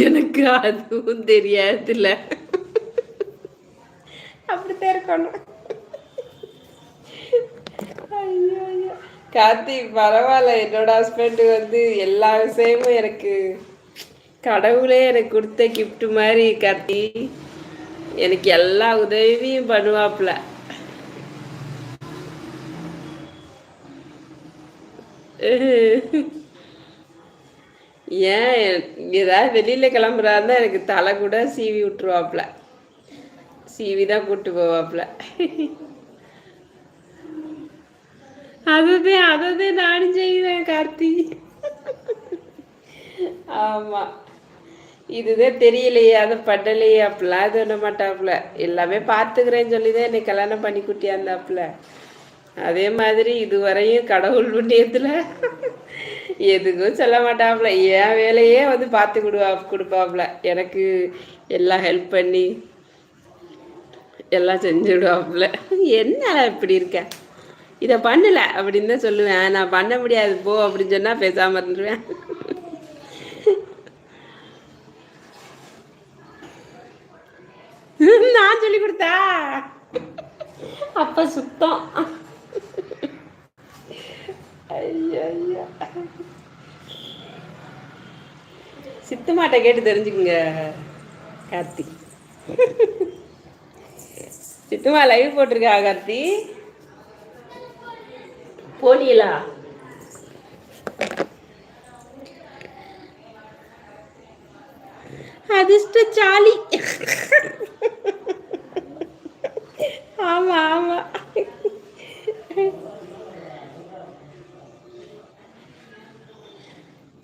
எனக்கு அதுவும் தெரியாதுல்ல. அப்படித்தான் இருக்கணும். ஐயோ ஐயோ. கார்த்திக் பரவாயில்ல, என்னோட ஹஸ்பண்ட் வந்து எல்லா விஷயமும் எனக்கு கடவுளே எனக்கு கொடுத்த கிஃப்ட் மாதிரி கார்த்தி. எனக்கு எல்லா உதவியும் பண்ணுவாப்புல. ஏன் ஏதாவது வெளியில கிளம்புறாருந்தா எனக்கு தலை கூட சீவி விட்டுருவாப்புல. சீவி தான் கூப்பிட்டு போவாப்புல. அதுதான் நானும் செய்வேன் கார்த்தி. ஆமா, இதுதான் தெரியலையே அதை பண்ணலையே அப்படிலாம் இது பண்ண மாட்டாப்புல. எல்லாமே பார்த்துக்கிறேன்னு சொல்லிதான் என்னை கல்யாணம் பண்ணி குட்டியாந்தாப்புல. அதே மாதிரி இதுவரையும் கடவுள் புண்ணியத்தில் எதுக்கும் சொல்ல மாட்டாப்புல. என் வேலையே வந்து பார்த்து கொடுப்பாப்புல. எனக்கு எல்லாம் ஹெல்ப் பண்ணி எல்லாம் செஞ்சு விடுவாப்புல. என்ன இப்படி இருக்க, இதை பண்ணல அப்படின்னு தான் சொல்லுவேன். நான் பண்ண முடியாது போ அப்படின்னு சொன்னால் பேசாமல் இருந்துருவேன். நான் சொல்லி கொடுத்தா அப்ப சுத்தம். ஐயா ஐயா, சித்தமாட்ட கேட்டு தெரிஞ்சுக்குங்க கார்த்தி. சித்துமா லைவ் போட்டிருக்கா கார்த்தி, போனீங்களா? அதிர்ஷ்ட சாலி. ஆமா ஆமா,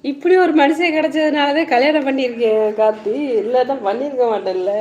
இப்படி ஒரு மனுஷன் கிடைச்சதுனாலதான் கல்யாணம் பண்ணியிருக்கேன் கார்த்தி. இல்லைன்னா பண்ணியிருக்க மாட்டேன்ல.